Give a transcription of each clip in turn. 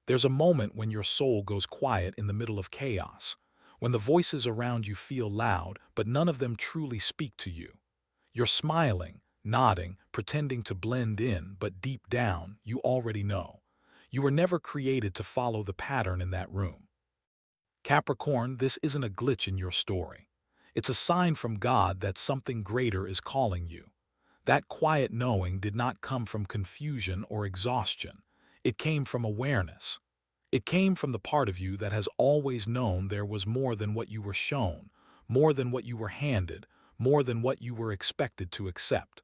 There's a moment when your soul goes quiet in the middle of chaos, when the voices around you feel loud, but none of them truly speak to you. You're smiling, nodding, pretending to blend in, but deep down, you already know. You were never created to follow the pattern in that room. Capricorn, this isn't a glitch in your story. It's a sign from God that something greater is calling you. That quiet knowing did not come from confusion or exhaustion. It came from awareness. It came from the part of you that has always known there was more than what you were shown, more than what you were handed, more than what you were expected to accept.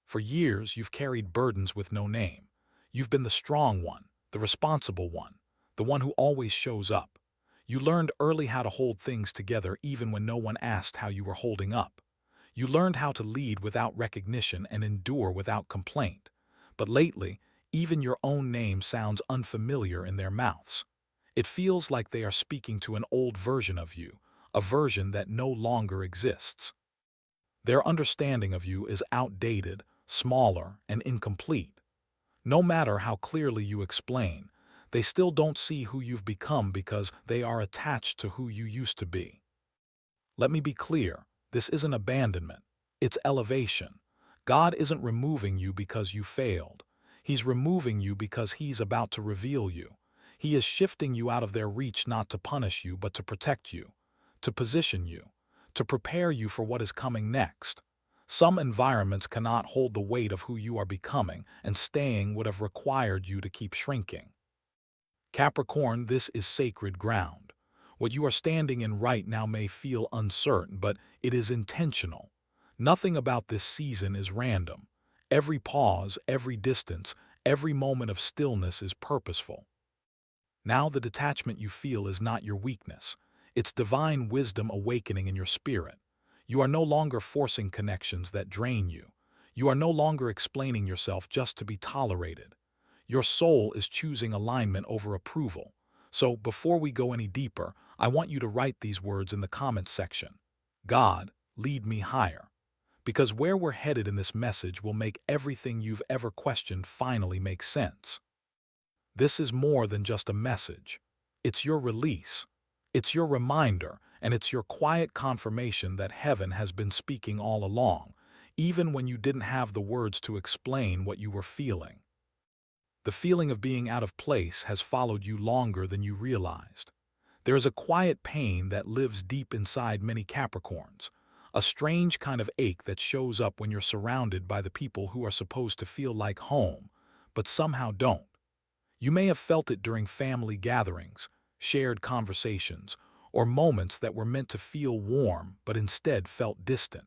For years, you've carried burdens with no name. You've been the strong one, the responsible one, the one who always shows up. You learned early how to hold things together even when no one asked how you were holding up. You learned how to lead without recognition and endure without complaint. But lately, even your own name sounds unfamiliar in their mouths. It feels like they are speaking to an old version of you, a version that no longer exists. Their understanding of you is outdated, smaller, and incomplete. No matter how clearly you explain, they still don't see who you've become because they are attached to who you used to be. Let me be clear, this isn't abandonment, it's elevation. God isn't removing you because you failed. He's removing you because He's about to reveal you. He is shifting you out of their reach not to punish you but to protect you, to position you, to prepare you for what is coming next. Some environments cannot hold the weight of who you are becoming, and staying would have required you to keep shrinking. Capricorn, this is sacred ground. What you are standing in right now may feel uncertain, but it is intentional. Nothing about this season is random. Every pause, every distance, every moment of stillness is purposeful. Now the detachment you feel is not your weakness. It's divine wisdom awakening in your spirit. You are no longer forcing connections that drain you. You are no longer explaining yourself just to be tolerated. Your soul is choosing alignment over approval. So before we go any deeper, I want you to write these words in the comments section. God, lead me higher. Because where we're headed in this message will make everything you've ever questioned finally make sense. This is more than just a message. It's your release. It's your reminder, and it's your quiet confirmation that heaven has been speaking all along, even when you didn't have the words to explain what you were feeling. The feeling of being out of place has followed you longer than you realized. There is a quiet pain that lives deep inside many Capricorns, a strange kind of ache that shows up when you're surrounded by the people who are supposed to feel like home, but somehow don't. You may have felt it during family gatherings, shared conversations, or moments that were meant to feel warm but instead felt distant.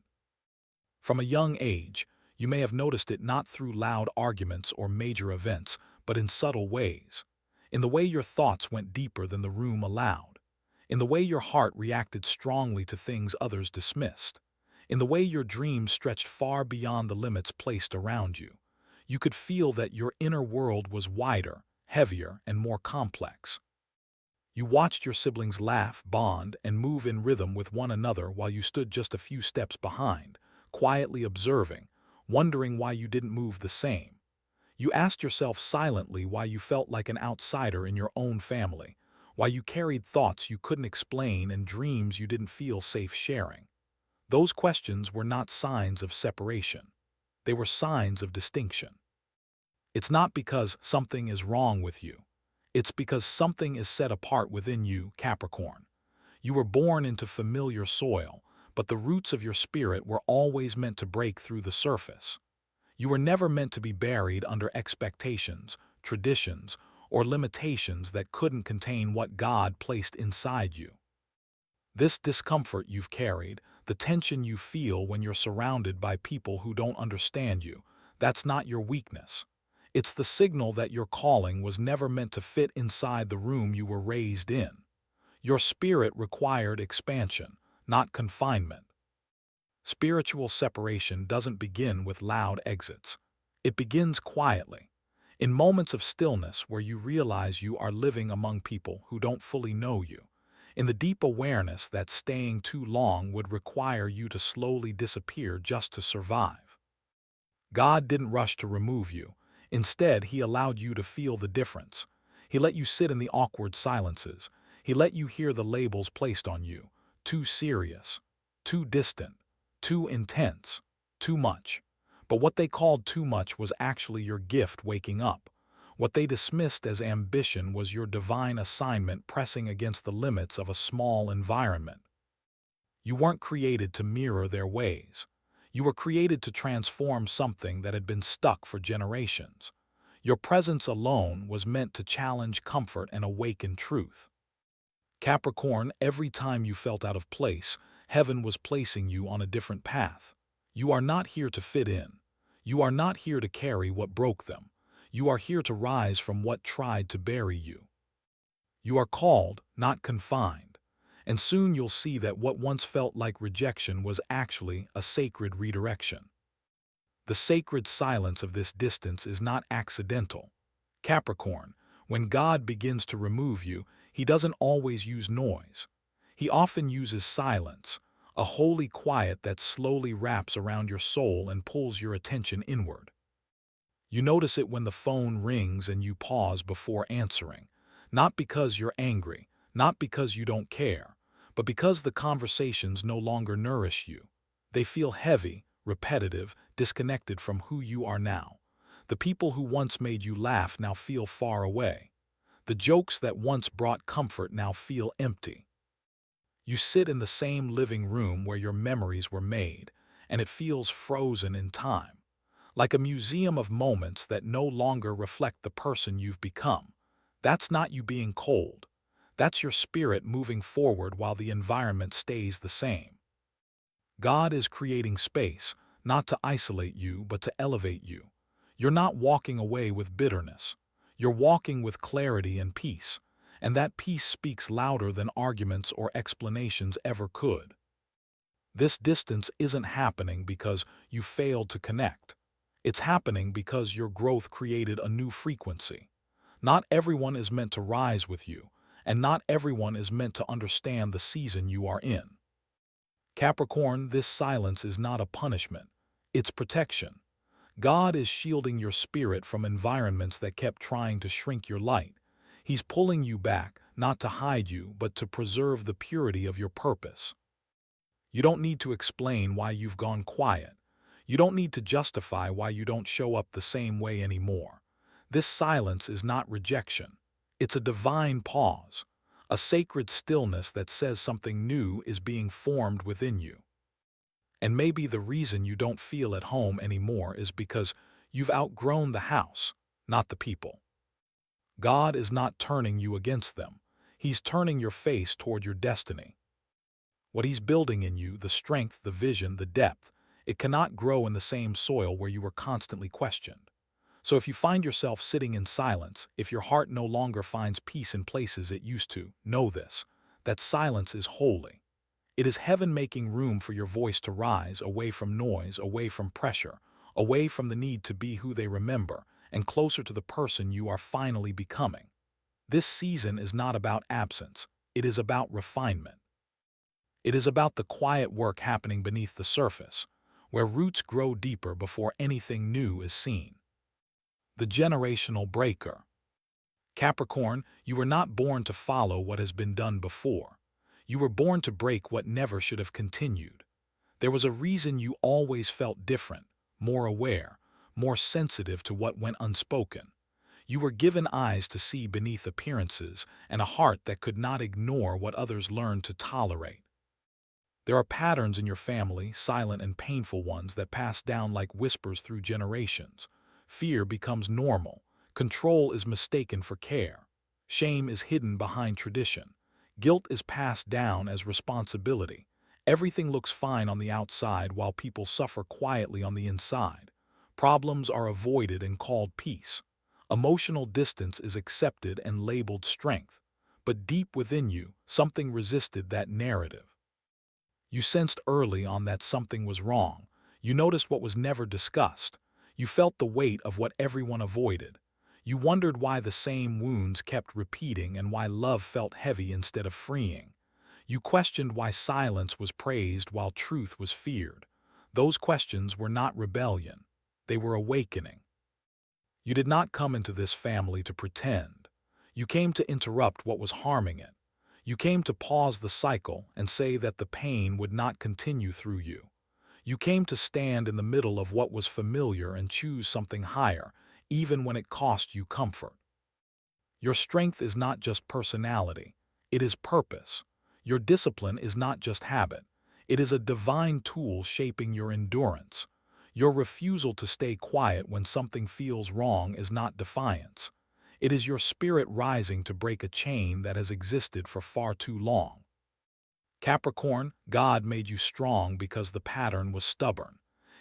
From a young age, you may have noticed it not through loud arguments or major events, but in subtle ways. In the way your thoughts went deeper than the room allowed. In the way your heart reacted strongly to things others dismissed. In the way your dreams stretched far beyond the limits placed around you. You could feel that your inner world was wider, heavier, and more complex. You watched your siblings laugh, bond, and move in rhythm with one another while you stood just a few steps behind, quietly observing, wondering why you didn't move the same. You asked yourself silently why you felt like an outsider in your own family, why you carried thoughts you couldn't explain and dreams you didn't feel safe sharing. Those questions were not signs of separation. They were signs of distinction. It's not because something is wrong with you. It's because something is set apart within you, Capricorn. You were born into familiar soil, but the roots of your spirit were always meant to break through the surface. You were never meant to be buried under expectations, traditions, or limitations that couldn't contain what God placed inside you. This discomfort you've carried, the tension you feel when you're surrounded by people who don't understand you, that's not your weakness. It's the signal that your calling was never meant to fit inside the room you were raised in. Your spirit required expansion, not confinement. Spiritual separation doesn't begin with loud exits. It begins quietly, in moments of stillness where you realize you are living among people who don't fully know you, in the deep awareness that staying too long would require you to slowly disappear just to survive. God didn't rush to remove you. Instead, He allowed you to feel the difference. He let you sit in the awkward silences. He let you hear the labels placed on you. Too serious, too distant, too intense, too much. But what they called too much was actually your gift waking up. What they dismissed as ambition was your divine assignment pressing against the limits of a small environment. You weren't created to mirror their ways. You were created to transform something that had been stuck for generations. Your presence alone was meant to challenge comfort and awaken truth. Capricorn, every time you felt out of place, heaven was placing you on a different path. You are not here to fit in. You are not here to carry what broke them. You are here to rise from what tried to bury you. You are called, not confined. And soon you'll see that what once felt like rejection was actually a sacred redirection. The sacred silence of this distance is not accidental. Capricorn, when God begins to remove you, he doesn't always use noise. He often uses silence, a holy quiet that slowly wraps around your soul and pulls your attention inward. You notice it when the phone rings and you pause before answering, not because you're angry, not because you don't care, but because the conversations no longer nourish you. They feel heavy, repetitive, disconnected from who you are now. The people who once made you laugh now feel far away. The jokes that once brought comfort now feel empty. You sit in the same living room where your memories were made, and it feels frozen in time, like a museum of moments that no longer reflect the person you've become. That's not you being cold. That's your spirit moving forward while the environment stays the same. God is creating space, not to isolate you, but to elevate you. You're not walking away with bitterness. You're walking with clarity and peace, and that peace speaks louder than arguments or explanations ever could. This distance isn't happening because you failed to connect. It's happening because your growth created a new frequency. Not everyone is meant to rise with you, and not everyone is meant to understand the season you are in. Capricorn, this silence is not a punishment. It's protection. God is shielding your spirit from environments that kept trying to shrink your light. He's pulling you back, not to hide you, but to preserve the purity of your purpose. You don't need to explain why you've gone quiet. You don't need to justify why you don't show up the same way anymore. This silence is not rejection. It's a divine pause, a sacred stillness that says something new is being formed within you. And maybe the reason you don't feel at home anymore is because you've outgrown the house, not the people. God is not turning you against them. He's turning your face toward your destiny. What he's building in you, the strength, the vision, the depth, it cannot grow in the same soil where you were constantly questioned. So if you find yourself sitting in silence, if your heart no longer finds peace in places it used to, know this, that silence is holy. It is heaven making room for your voice to rise away from noise, away from pressure, away from the need to be who they remember, and closer to the person you are finally becoming. This season is not about absence. It is about refinement. It is about the quiet work happening beneath the surface, where roots grow deeper before anything new is seen. The generational breaker. Capricorn, you were not born to follow what has been done before. You were born to break what never should have continued. There was a reason you always felt different, more aware, more sensitive to what went unspoken. You were given eyes to see beneath appearances and a heart that could not ignore what others learned to tolerate. There are patterns in your family, silent and painful ones, that pass down like whispers through generations. Fear becomes normal. Control is mistaken for care. Shame is hidden behind tradition. Guilt is passed down as responsibility. Everything looks fine on the outside while people suffer quietly on the inside. Problems are avoided and called peace. Emotional distance is accepted and labeled strength. But deep within you, something resisted that narrative. You sensed early on that something was wrong. You noticed what was never discussed. You felt the weight of what everyone avoided. You wondered why the same wounds kept repeating and why love felt heavy instead of freeing. You questioned why silence was praised while truth was feared. Those questions were not rebellion. They were awakening. You did not come into this family to pretend. You came to interrupt what was harming it. You came to pause the cycle and say that the pain would not continue through you. You came to stand in the middle of what was familiar and choose something higher, even when it cost you comfort. Your strength is not just personality, it is purpose. Your discipline is not just habit, it is a divine tool shaping your endurance. Your refusal to stay quiet when something feels wrong is not defiance. It is your spirit rising to break a chain that has existed for far too long. Capricorn, God made you strong because the pattern was stubborn.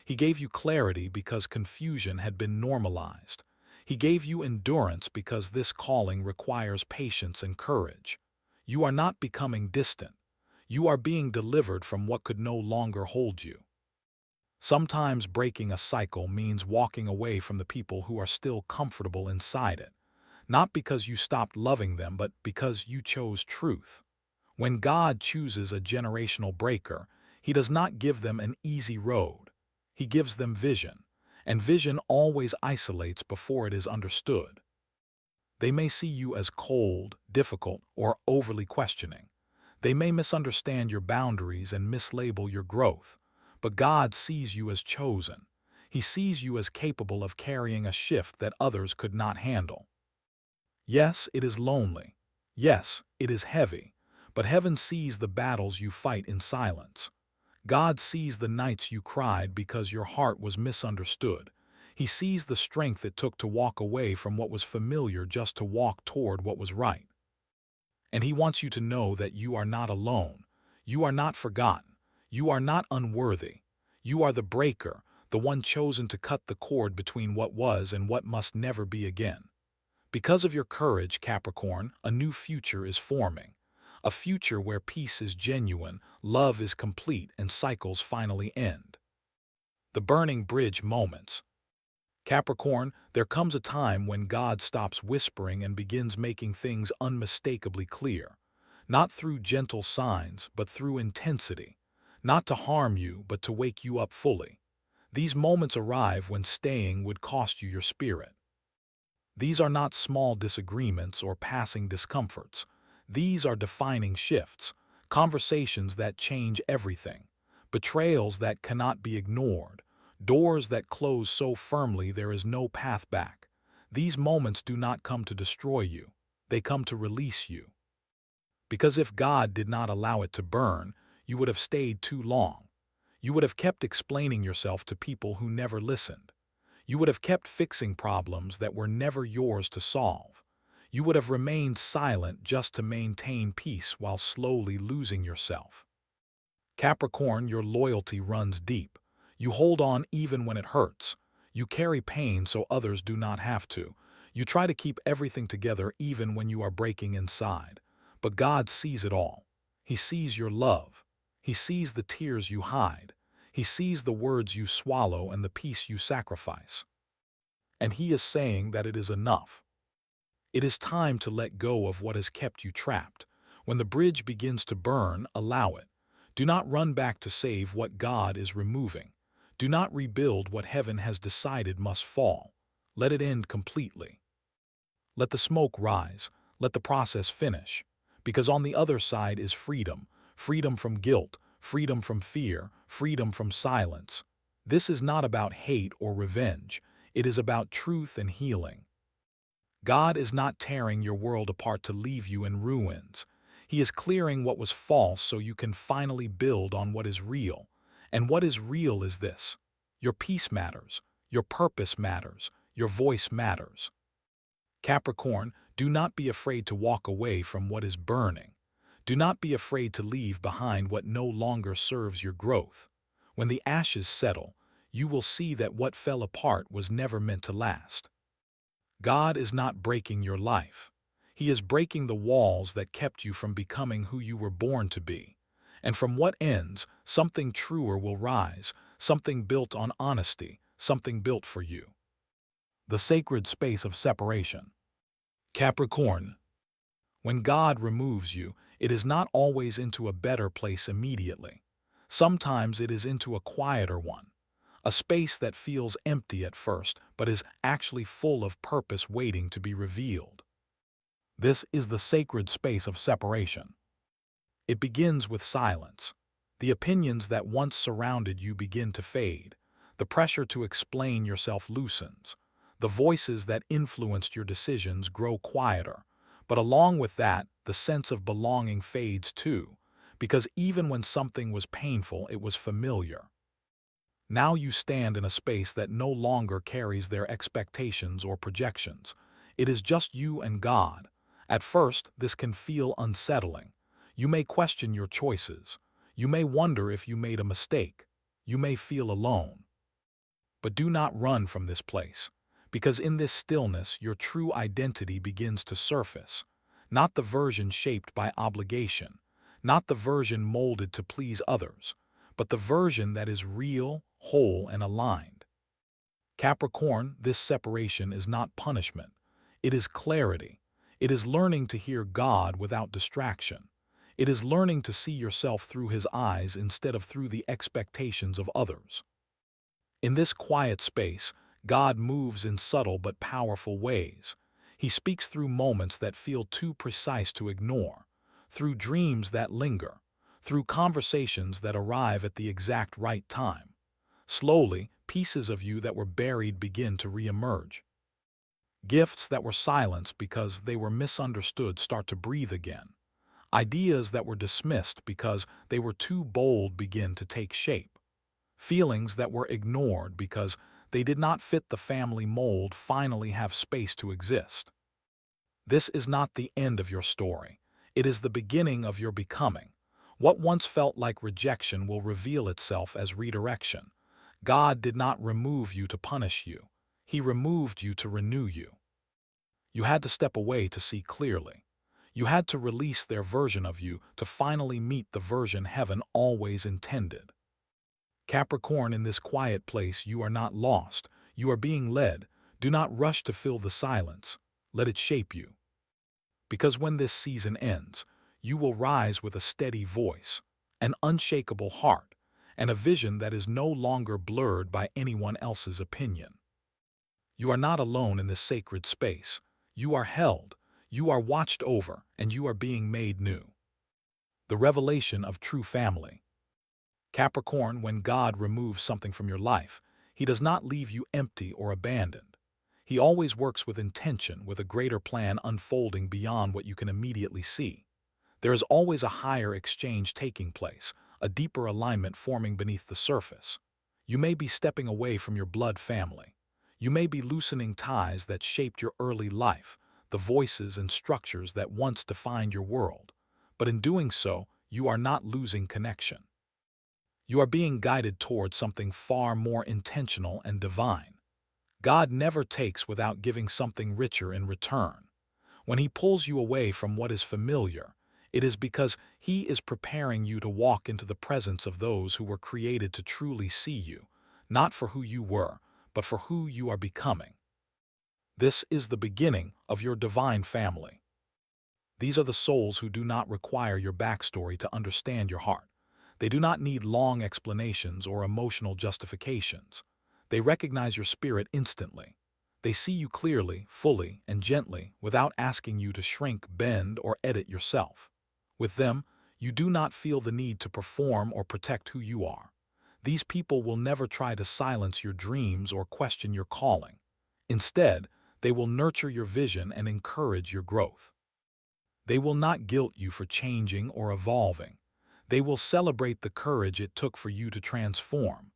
He gave you clarity because confusion had been normalized. He gave you endurance because this calling requires patience and courage. You are not becoming distant. You are being delivered from what could no longer hold you. Sometimes breaking a cycle means walking away from the people who are still comfortable inside it, not because you stopped loving them, but because you chose truth. When God chooses a generational breaker, He does not give them an easy road. He gives them vision, and vision always isolates before it is understood. They may see you as cold, difficult, or overly questioning. They may misunderstand your boundaries and mislabel your growth, but God sees you as chosen. He sees you as capable of carrying a shift that others could not handle. Yes, it is lonely. Yes, it is heavy. But heaven sees the battles you fight in silence. God sees the nights you cried because your heart was misunderstood. He sees the strength it took to walk away from what was familiar just to walk toward what was right. And He wants you to know that you are not alone. You are not forgotten. You are not unworthy. You are the breaker, the one chosen to cut the cord between what was and what must never be again. Because of your courage, Capricorn, a new future is forming. A future where peace is genuine, love is complete, and cycles finally end. The burning bridge moments. Capricorn, there comes a time when God stops whispering and begins making things unmistakably clear. Not through gentle signs, but through intensity. Not to harm you, but to wake you up fully. These moments arrive when staying would cost you your spirit. These are not small disagreements or passing discomforts. These are defining shifts, conversations that change everything, betrayals that cannot be ignored, doors that close so firmly there is no path back. These moments do not come to destroy you, they come to release you. Because if God did not allow it to burn, you would have stayed too long. You would have kept explaining yourself to people who never listened. You would have kept fixing problems that were never yours to solve. You would have remained silent just to maintain peace while slowly losing yourself. Capricorn, your loyalty runs deep. You hold on even when it hurts. You carry pain so others do not have to. You try to keep everything together even when you are breaking inside. But God sees it all. He sees your love. He sees the tears you hide. He sees the words you swallow and the peace you sacrifice. And He is saying that it is enough. It is time to let go of what has kept you trapped. When the bridge begins to burn, allow it. Do not run back to save what God is removing. Do not rebuild what heaven has decided must fall. Let it end completely. Let the smoke rise. Let the process finish. Because on the other side is freedom. Freedom from guilt. Freedom from fear. Freedom from silence. This is not about hate or revenge. It is about truth and healing. God is not tearing your world apart to leave you in ruins. He is clearing what was false so you can finally build on what is real. And what is real is this: your peace matters, your purpose matters, your voice matters. Capricorn, do not be afraid to walk away from what is burning. Do not be afraid to leave behind what no longer serves your growth. When the ashes settle, you will see that what fell apart was never meant to last. God is not breaking your life. He is breaking the walls that kept you from becoming who you were born to be. And from what ends, something truer will rise, something built on honesty, something built for you. The sacred space of separation. Capricorn, when God removes you, it is not always into a better place immediately. Sometimes it is into a quieter one. A space that feels empty at first, but is actually full of purpose waiting to be revealed. This is the sacred space of separation. It begins with silence. The opinions that once surrounded you begin to fade. The pressure to explain yourself loosens. The voices that influenced your decisions grow quieter. But along with that, the sense of belonging fades too, because even when something was painful, it was familiar. Now you stand in a space that no longer carries their expectations or projections. It is just you and God. At first, this can feel unsettling. You may question your choices. You may wonder if you made a mistake. You may feel alone. But do not run from this place, because in this stillness your true identity begins to surface. Not the version shaped by obligation, not the version molded to please others, but the version that is real, whole, and aligned. Capricorn, this separation is not punishment. It is clarity. It is learning to hear God without distraction. It is learning to see yourself through His eyes instead of through the expectations of others. In this quiet space, God moves in subtle but powerful ways. He speaks through moments that feel too precise to ignore, through dreams that linger, through conversations that arrive at the exact right time. Slowly, pieces of you that were buried begin to reemerge. Gifts that were silenced because they were misunderstood start to breathe again. Ideas that were dismissed because they were too bold begin to take shape. Feelings that were ignored because they did not fit the family mold finally have space to exist. This is not the end of your story. It is the beginning of your becoming. What once felt like rejection will reveal itself as redirection. God did not remove you to punish you. He removed you to renew you. You had to step away to see clearly. You had to release their version of you to finally meet the version heaven always intended. Capricorn, in this quiet place, you are not lost. You are being led. Do not rush to fill the silence. Let it shape you. Because when this season ends, you will rise with a steady voice, an unshakable heart, and a vision that is no longer blurred by anyone else's opinion. You are not alone in this sacred space. You are held, you are watched over, and you are being made new. The revelation of true family. Capricorn, when God removes something from your life, He does not leave you empty or abandoned. He always works with intention, with a greater plan unfolding beyond what you can immediately see. There is always a higher exchange taking place, a deeper alignment forming beneath the surface. You may be stepping away from your blood family. You may be loosening ties that shaped your early life, the voices and structures that once defined your world. But in doing so, you are not losing connection. You are being guided towards something far more intentional and divine. God never takes without giving something richer in return. When He pulls you away from what is familiar, it is because He is preparing you to walk into the presence of those who were created to truly see you, not for who you were, but for who you are becoming. This is the beginning of your divine family. These are the souls who do not require your backstory to understand your heart. They do not need long explanations or emotional justifications. They recognize your spirit instantly. They see you clearly, fully, and gently without asking you to shrink, bend, or edit yourself. With them, you do not feel the need to perform or protect who you are. These people will never try to silence your dreams or question your calling. Instead, they will nurture your vision and encourage your growth. They will not guilt you for changing or evolving. They will celebrate the courage it took for you to transform.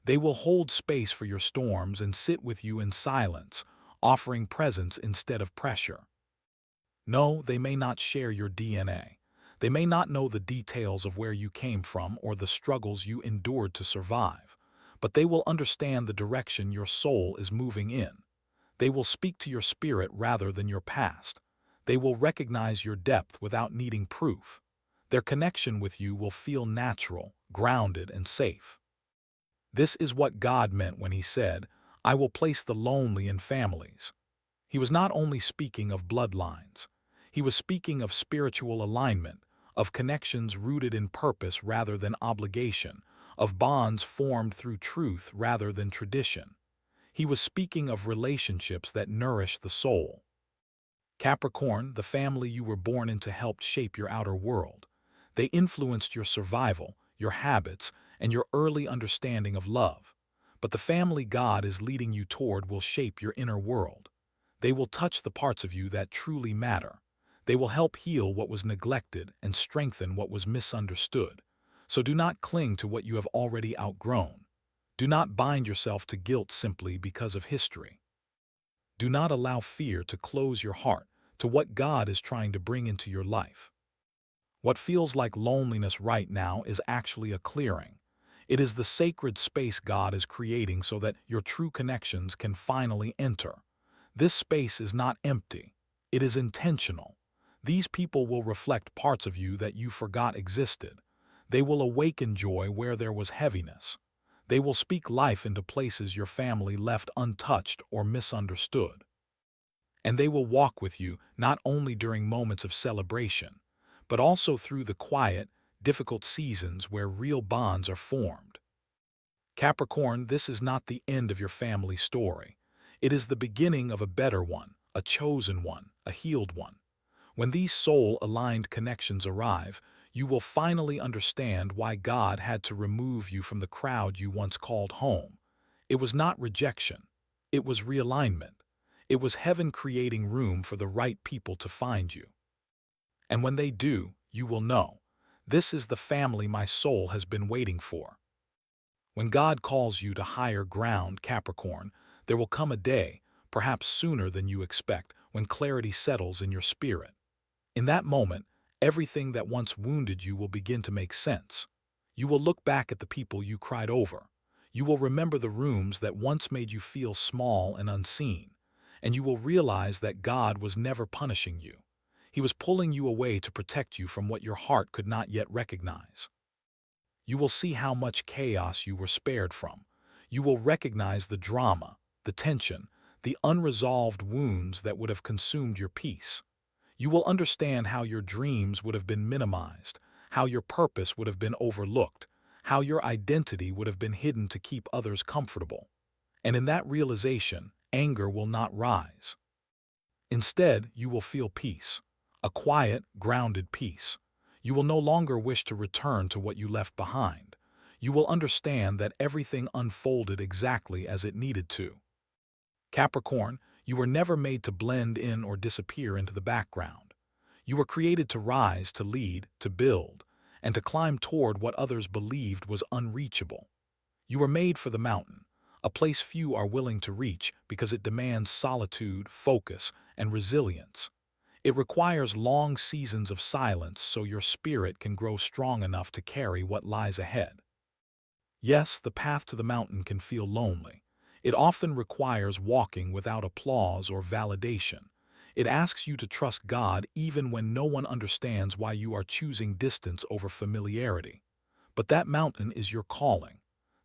They will hold space for your storms and sit with you in silence, offering presence instead of pressure. No, they may not share your DNA. They may not know the details of where you came from or the struggles you endured to survive, but they will understand the direction your soul is moving in. They will speak to your spirit rather than your past. They will recognize your depth without needing proof. Their connection with you will feel natural, grounded, and safe. This is what God meant when He said, "I will place the lonely in families." He was not only speaking of bloodlines. He was speaking of spiritual alignment, of connections rooted in purpose rather than obligation, of bonds formed through truth rather than tradition. He was speaking of relationships that nourish the soul. Capricorn, the family you were born into helped shape your outer world. They influenced your survival, your habits, and your early understanding of love. But the family God is leading you toward will shape your inner world. They will touch the parts of you that truly matter. They will help heal what was neglected and strengthen what was misunderstood. So do not cling to what you have already outgrown. Do not bind yourself to guilt simply because of history. Do not allow fear to close your heart to what God is trying to bring into your life. What feels like loneliness right now is actually a clearing. It is the sacred space God is creating so that your true connections can finally enter. This space is not empty. It is intentional. These people will reflect parts of you that you forgot existed. They will awaken joy where there was heaviness. They will speak life into places your family left untouched or misunderstood. And they will walk with you not only during moments of celebration, but also through the quiet, difficult seasons where real bonds are formed. Capricorn, this is not the end of your family story. It is the beginning of a better one, a chosen one, a healed one. When these soul-aligned connections arrive, you will finally understand why God had to remove you from the crowd you once called home. It was not rejection. It was realignment. It was heaven creating room for the right people to find you. And when they do, you will know, this is the family my soul has been waiting for. When God calls you to higher ground, Capricorn, there will come a day, perhaps sooner than you expect, when clarity settles in your spirit. In that moment, everything that once wounded you will begin to make sense. You will look back at the people you cried over. You will remember the rooms that once made you feel small and unseen. And you will realize that God was never punishing you. He was pulling you away to protect you from what your heart could not yet recognize. You will see how much chaos you were spared from. You will recognize the drama, the tension, the unresolved wounds that would have consumed your peace. You will understand how your dreams would have been minimized, how your purpose would have been overlooked, how your identity would have been hidden to keep others comfortable. And in that realization, anger will not rise. Instead, you will feel peace, a quiet, grounded peace. You will no longer wish to return to what you left behind. You will understand that everything unfolded exactly as it needed to. Capricorn, you were never made to blend in or disappear into the background. You were created to rise, to lead, to build, and to climb toward what others believed was unreachable. You were made for the mountain, a place few are willing to reach because it demands solitude, focus, and resilience. It requires long seasons of silence so your spirit can grow strong enough to carry what lies ahead. Yes, the path to the mountain can feel lonely. It often requires walking without applause or validation. It asks you to trust God even when no one understands why you are choosing distance over familiarity. But that mountain is your calling.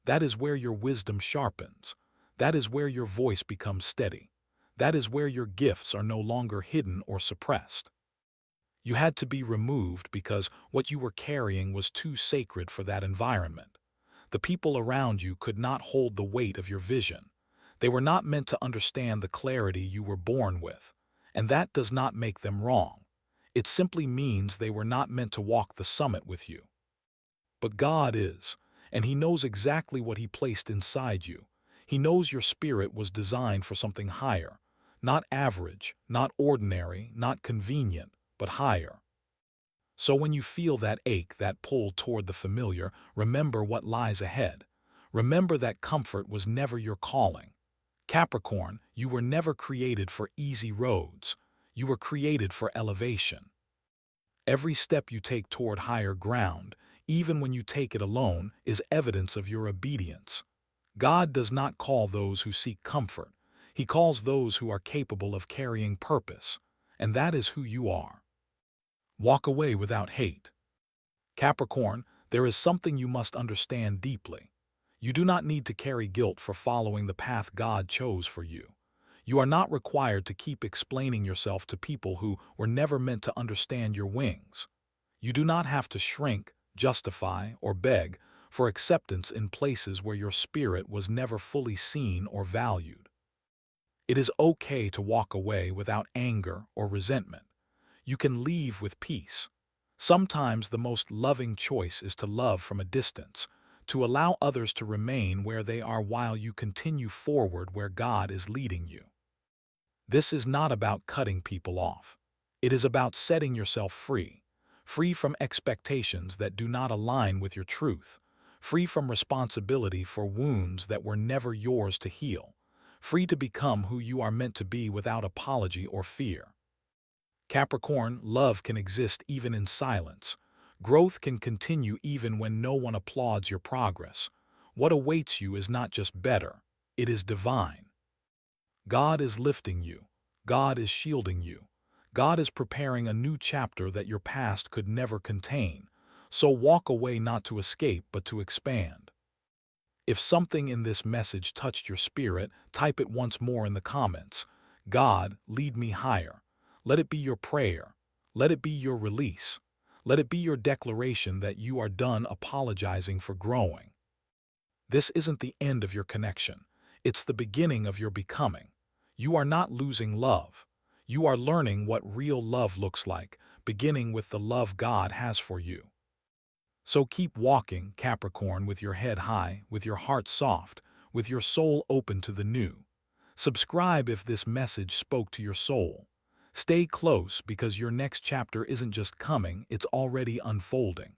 That is where your wisdom sharpens. That is where your voice becomes steady. That is where your gifts are no longer hidden or suppressed. You had to be removed because what you were carrying was too sacred for that environment. The people around you could not hold the weight of your vision. They were not meant to understand the clarity you were born with. And that does not make them wrong. It simply means they were not meant to walk the summit with you. But God is, and He knows exactly what He placed inside you. He knows your spirit was designed for something higher, not average, not ordinary, not convenient, but higher. So when you feel that ache, that pull toward the familiar, remember what lies ahead. Remember that comfort was never your calling. Capricorn, you were never created for easy roads. You were created for elevation. Every step you take toward higher ground, even when you take it alone, is evidence of your obedience. God does not call those who seek comfort. He calls those who are capable of carrying purpose. And that is who you are. Walk away without hate. Capricorn, there is something you must understand deeply. You do not need to carry guilt for following the path God chose for you. You are not required to keep explaining yourself to people who were never meant to understand your wings. You do not have to shrink, justify, or beg for acceptance in places where your spirit was never fully seen or valued. It is okay to walk away without anger or resentment. You can leave with peace. Sometimes the most loving choice is to love from a distance, to allow others to remain where they are while you continue forward where God is leading you. This is not about cutting people off. It is about setting yourself free, free from expectations that do not align with your truth, free from responsibility for wounds that were never yours to heal, free to become who you are meant to be without apology or fear. Capricorn, love can exist even in silence. Growth can continue even when no one applauds your progress. What awaits you is not just better, it is divine. God is lifting you. God is shielding you. God is preparing a new chapter that your past could never contain. So walk away not to escape but to expand. If something in this message touched your spirit, type it once more in the comments. God, lead me higher. Let it be your prayer. Let it be your release. Let it be your declaration that you are done apologizing for growing. This isn't the end of your connection. It's the beginning of your becoming. You are not losing love. You are learning what real love looks like, beginning with the love God has for you. So keep walking, Capricorn, with your head high, with your heart soft, with your soul open to the new. Subscribe if this message spoke to your soul. Stay close because your next chapter isn't just coming, it's already unfolding.